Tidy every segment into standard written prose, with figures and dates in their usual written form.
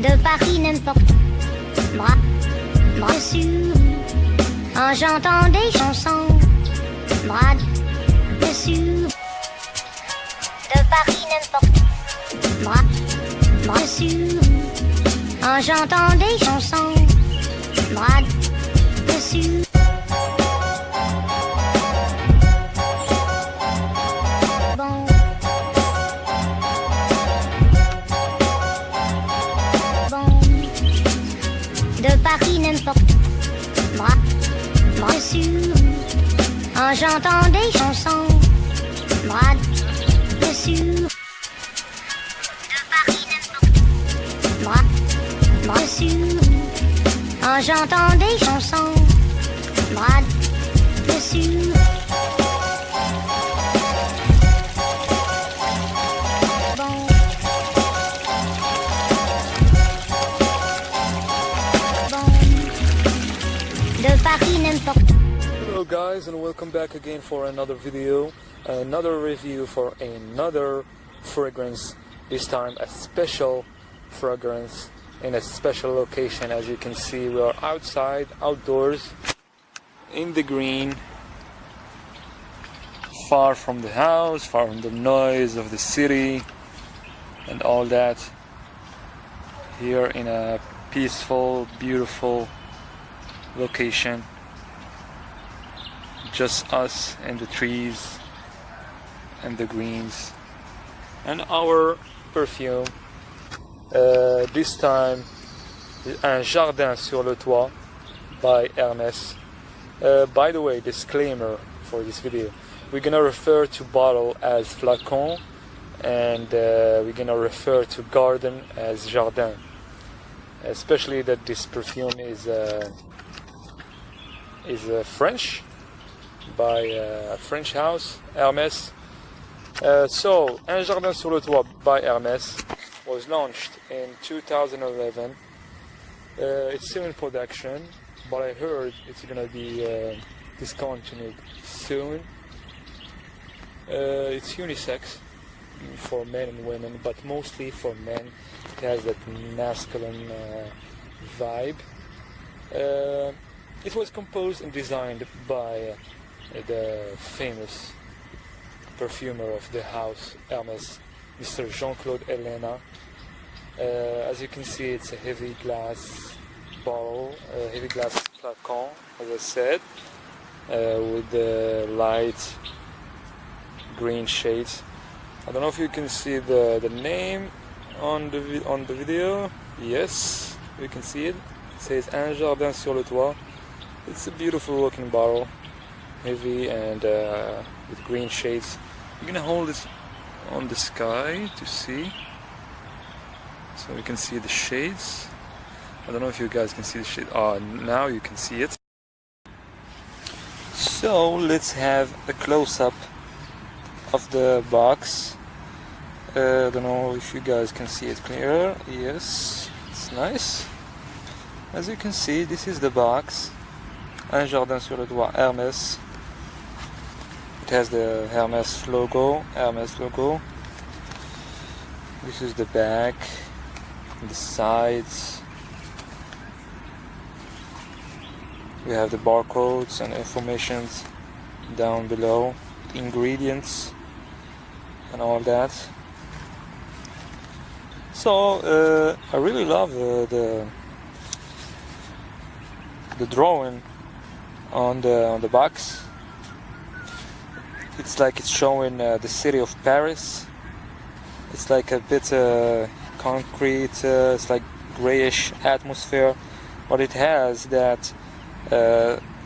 de Paris n'importe bras dessus en chantant des chansons bras dessus de Paris n'importe bras dessus en chantant des chansons bras dessus. De Paris n'importe bras dessus en chantant des chansons bras dessus de Paris n'importe bras dessus en chantant des chansons bras dessus. Hello guys, and welcome back again for another video, another review for another fragrance, this time a special fragrance in a special location. As you can see, we are outside, outdoors, in the green, far from the house, far from the noise of the city and all that, here in a peaceful, beautiful location. Just us and the trees and the greens and our perfume. This time, un Jardin sur le toit by Hermès. By the way, disclaimer for this video: we're gonna refer to bottle as flacon, and we're gonna refer to garden as Jardin. Especially that this perfume is French, by a French house, Hermès. So, Un Jardin sur le toit by Hermès was launched in 2011. It's still in production, but I heard it's gonna be discontinued soon. It's unisex for men and women, but mostly for men. It has that masculine vibe. It was composed and designed by the famous perfumer of the house, Hermès, Mr. Jean-Claude Helena. As you can see, it's a heavy glass bottle, a heavy glass flacon, as I said, with the light green shades. I don't know if you can see the name on the video. Yes, you can see it. It says Un Jardin sur le toit. It's a beautiful looking bottle, heavy and with green shades. I'm gonna hold it on the sky to see, so you can see the shades. I don't know if you guys can see the shade. Now you can see it. So let's have a close-up of the box. I don't know if you guys can see it clearer. Yes, it's nice. As you can see, this is the box. Un Jardin sur le toit, Hermès. It has the Hermès logo. This is the back, the sides. We have the barcodes and informations down below, the ingredients and all that. So I really love the drawing on the box. It's like it's showing the city of Paris. It's like a bit concrete, it's like grayish atmosphere, but it has that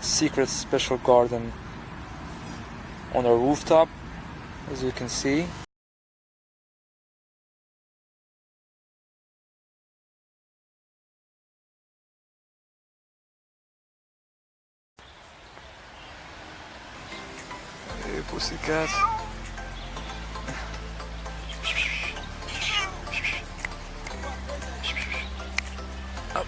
secret special garden on a rooftop, as you can see. Hey, pussycat. Up.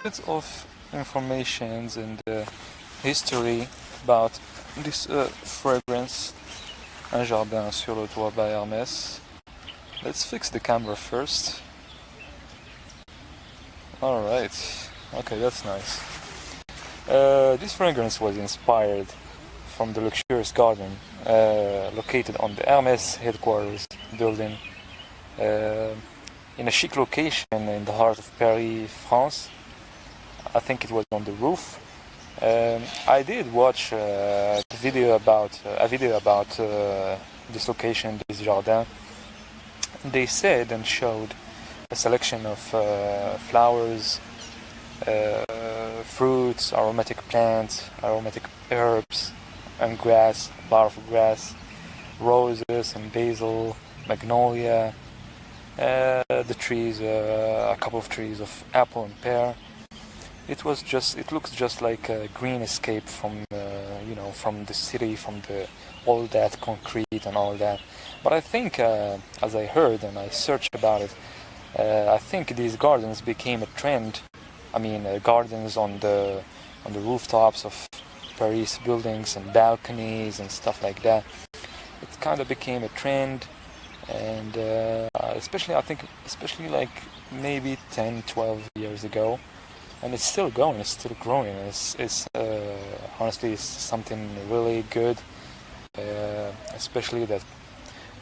bit of information and history about this fragrance, Un Jardin sur le toit by Hermès. Let's fix the camera first. Alright, okay, that's nice. This fragrance was inspired from the luxurious garden located on the Hermès headquarters building in a chic location in the heart of Paris, France. I think it was on the roof. I did watch a video about this location, this Jardin. They said and showed a selection of flowers, fruits, aromatic plants, aromatic herbs, and grass, a lot of grass, roses and basil, magnolia, the trees, a couple of trees of apple and pear. It looks just like a green escape from, from the city, from all that concrete and all that. But I think, as I heard and I searched about it, I think these gardens became a trend. I mean, gardens on the rooftops of Paris buildings and balconies and stuff like that. It kind of became a trend, and especially like maybe 10, 12 years ago. And it's still going, it's still growing. It's honestly, it's something really good, especially that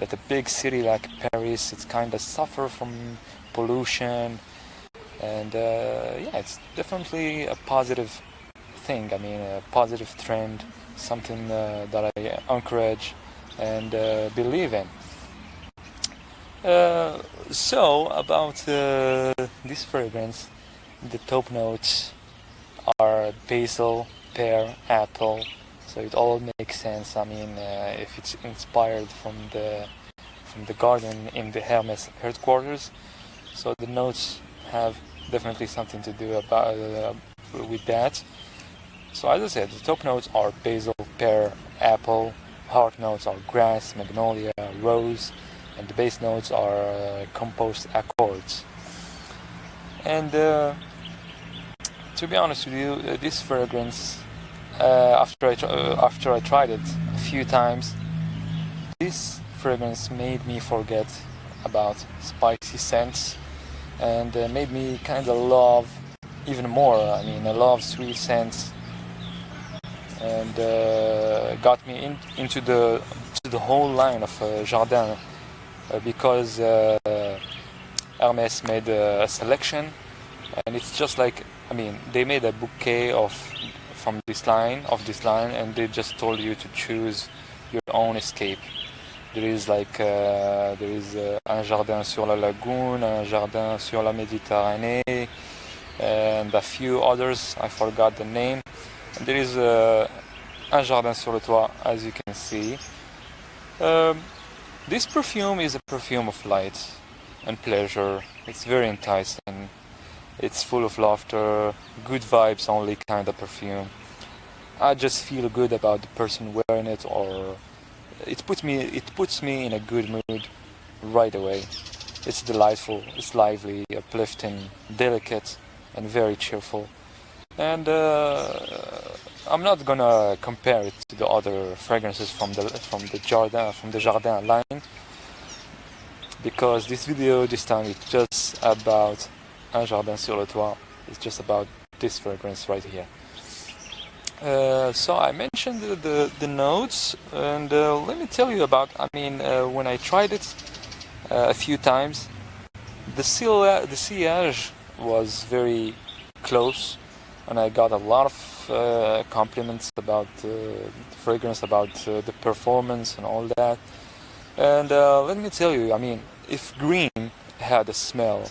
a big city like Paris, it's kind of suffer from pollution, and yeah, it's definitely a positive thing. I mean, a positive trend, something that I encourage and believe in. So about this fragrance. The top notes are basil, pear, apple, so it all makes sense. I mean, if it's inspired from the garden in the Hermès headquarters, so the notes have definitely something to do about with that. So as I said, the top notes are basil, pear, apple. Heart notes are grass, magnolia, rose, and the base notes are composed accords. And to be honest with you, this fragrance, after I tried it a few times, this fragrance made me forget about spicy scents, and made me kind of love even more. I mean, I love sweet scents, and got me into the whole line of Jardin, because Hermès made a selection, and it's just like, I mean, they made a bouquet from this line, and they just told you to choose your own escape. There is Un Jardin sur la Lagune, Un Jardin sur la Méditerranée, and a few others, I forgot the name. And there is Un Jardin sur le toit, as you can see. This perfume is a perfume of light and pleasure. It's very enticing. It's full of laughter, good vibes only kind of perfume. I just feel good about the person wearing it, or it puts me in a good mood right away. It's delightful, it's lively, uplifting, delicate, and very cheerful. And I'm not gonna compare it to the other fragrances from the Jardin line, because this video this time is just about Un Jardin sur le toit. It's just about this fragrance right here. So I mentioned the notes, and let me tell you about. I mean, when I tried it a few times, the sillage was very close, and I got a lot of compliments about the fragrance, about the performance and all that. And let me tell you, I mean, if green had a smell,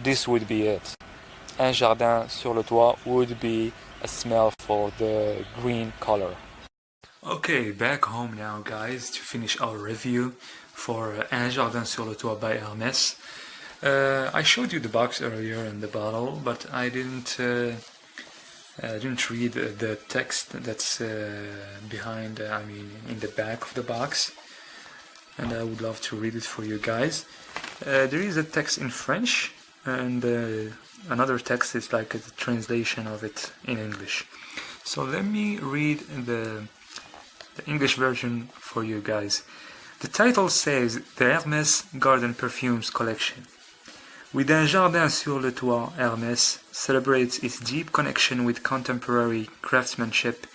this would be it. Un Jardin sur le toit would be a smell for the green color. Okay, back home now, guys, to finish our review for Un Jardin sur le toit by Hermès. I showed you the box earlier and the bottle, but I didn't read the text that's behind, in the back of the box, and I would love to read it for you guys. There is a text in French, and another text is like a translation of it in English. So let me read the English version for you guys. The title says The Hermès Garden Perfumes Collection. With un jardin sur le toit, Hermès celebrates its deep connection with contemporary craftsmanship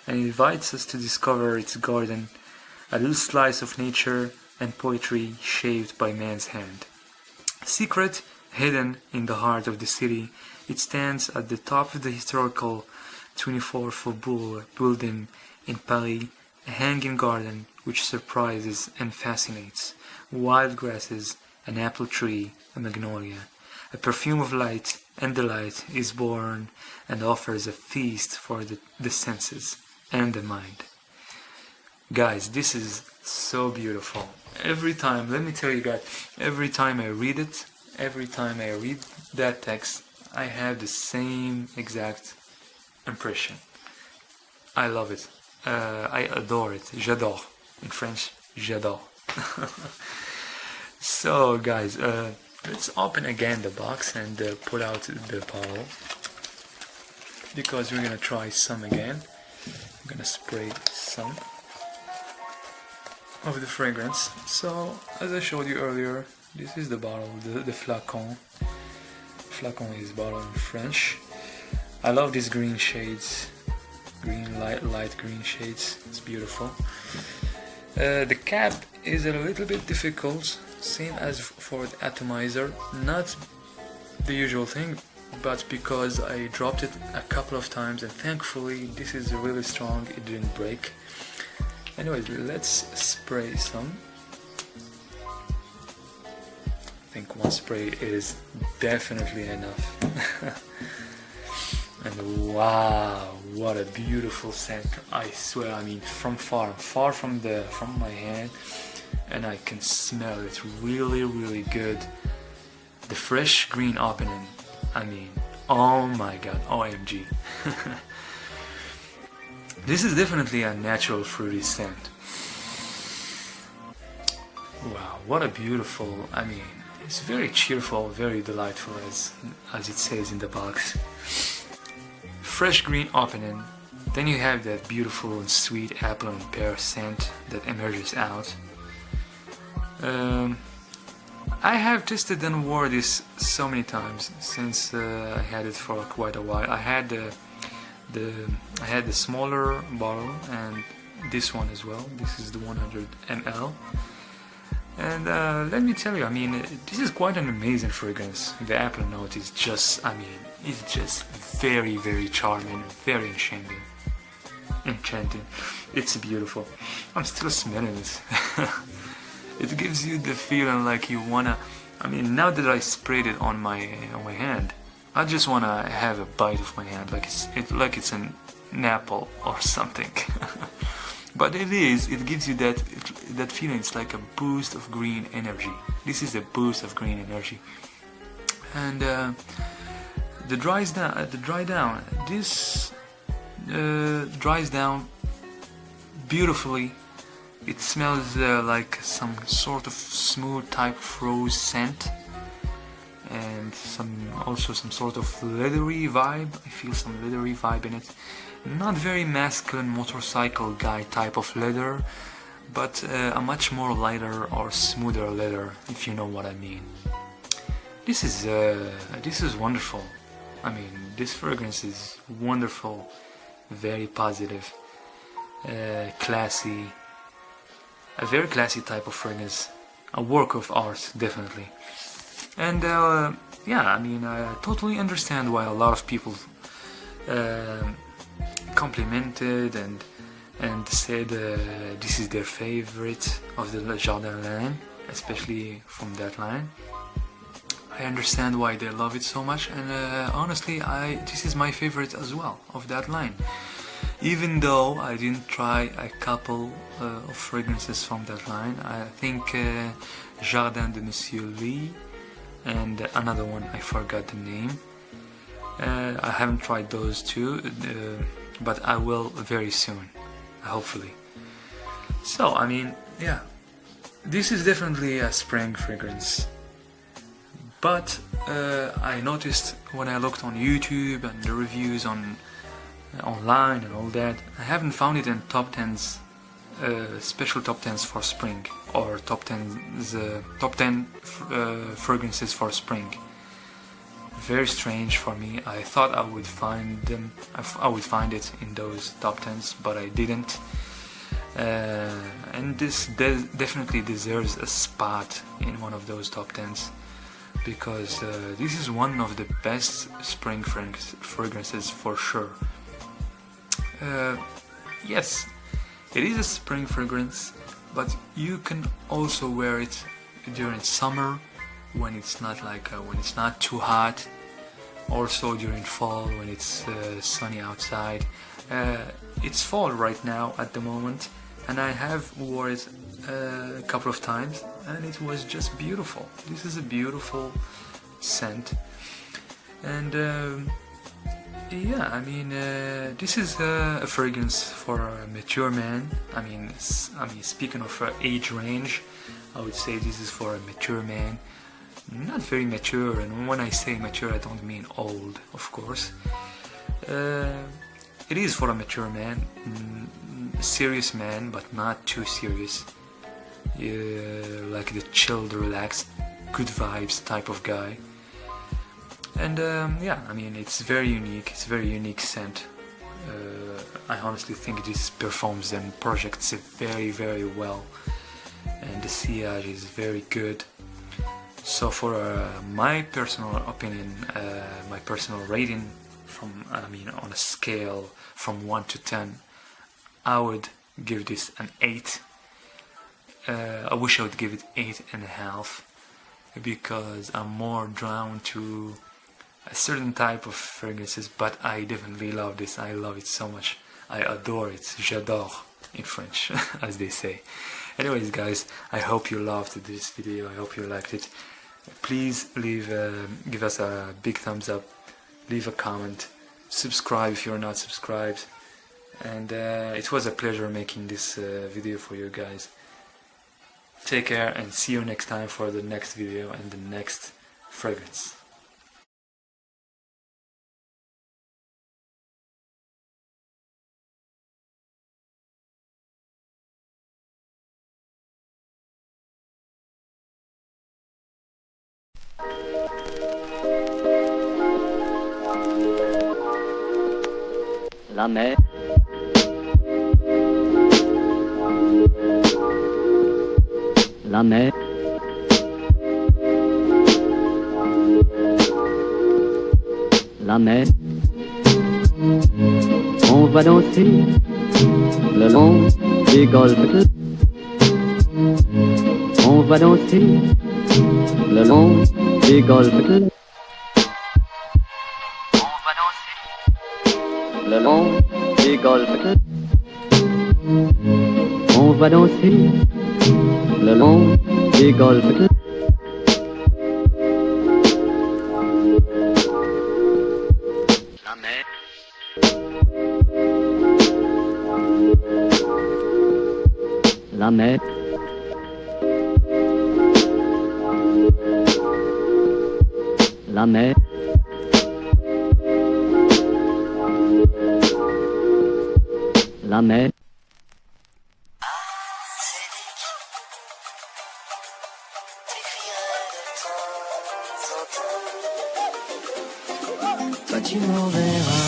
and invites us to discover its garden, a little slice of nature and poetry shaped by man's hand. Secret, hidden in the heart of the city, it stands at the top of the historical 24 Faubourg building in Paris, a hanging garden which surprises and fascinates. Wild grasses, an apple tree, a magnolia, a perfume of light and delight is born and offers a feast for the senses and the mind. Guys, this is so beautiful. Every time, let me tell you guys, every time I read it, every time I read that text, I have the same exact impression. I love it. I adore it. J'adore. In French, j'adore. So guys, let's open again the box and pull out the bottle, because we're gonna try some again. I'm gonna spray some of the fragrance. So as I showed you earlier, this is the bottle, the flacon. Flacon is bottle in French. I love these green shades, light green shades. It's beautiful. The cap is a little bit difficult, same as for the atomizer. Not the usual thing, but because I dropped it a couple of times and thankfully this is really strong, it didn't break. Anyways, let's spray some. I think one spray is definitely enough. And wow, what a beautiful scent! I swear, I mean, from far from my hand, and I can smell it really, really good. The fresh green opening. I mean, oh my god, OMG. This is definitely a natural fruity scent. Wow, what a beautiful, I mean, it's very cheerful, very delightful, as it says in the box. Fresh green opening, then you have that beautiful and sweet apple and pear scent that emerges out. I have tested and wore this so many times since I had it for quite a while. I had the smaller bottle and this one as well. This is the 100 ml. And let me tell you, I mean, this is quite an amazing fragrance. The apple note is just, I mean, it's just very, very charming, very enchanting. It's beautiful. I'm still smelling it. It gives you the feeling like you wanna, I mean, now that I sprayed it on my hand, I just wanna have a bite of my hand, like it's an apple or something. But it gives you that feeling. It's like a boost of green energy. This is a boost of green energy. And the dry down. This dries down beautifully. It smells like some sort of smooth type of rose scent, and also some sort of leathery vibe. I feel some leathery vibe in it. Not very masculine motorcycle guy type of leather, but a much more lighter or smoother leather, if you know what I mean. This is wonderful. I mean, this fragrance is wonderful, very positive, classy, a very classy type of fragrance, a work of art, definitely. And yeah, I mean, I totally understand why a lot of people complimented and said this is their favorite of the Jardin line, especially from that line. I understand why they love it so much, and honestly, this is my favorite as well of that line. Even though I didn't try a couple of fragrances from that line, I think Jardin de Monsieur Lee and another one, I forgot the name. I haven't tried those two, but I will very soon, hopefully. So, I mean, yeah, this is definitely a spring fragrance, but I noticed when I looked on YouTube and the reviews on online and all that, I haven't found it in top 10s, special top 10s for spring, or top 10 fragrances for spring. Very strange for me. I thought I would find them. I would find it in those top 10s, but I didn't. And this definitely deserves a spot in one of those top 10s, because this is one of the best spring fragrances for sure. Yes, it is a spring fragrance, but you can also wear it during summer when it's not when it's not too hot. Also during fall when it's sunny outside. It's fall right now at the moment, and I have worn it a couple of times, and it was just beautiful. This is a beautiful scent, and yeah, I mean, this is a fragrance for a mature man. I mean, speaking of age range, I would say this is for a mature man. Not very mature, and when I say mature, I don't mean old, of course. It is for a mature man, a serious man, but not too serious. Like the chilled, relaxed, good vibes type of guy. And yeah, I mean, it's very unique. It's a very unique scent. I honestly think this performs and projects it very, very well, and the sillage is very good. So for my personal opinion, my personal rating, on a scale from 1 to 10, I would give this an 8. I wish I would give it 8.5, because I'm more drawn to a certain type of fragrances, but I definitely love this. I love it so much. I adore it. J'adore in French, as they say. Anyways, guys, I hope you loved this video. I hope you liked it. Please give us a big thumbs up, leave a comment, subscribe if you're not subscribed, and it was a pleasure making this video for you guys. Take care, and see you next time for the next video and the next fragrance. La mer. La mer. La mer. On va danser le long des golfes. On va danser le long des golfes. Le long des golfes. On va danser le long des golfes. La mer. La mer. La mer. La mer. Toi tu m'enverras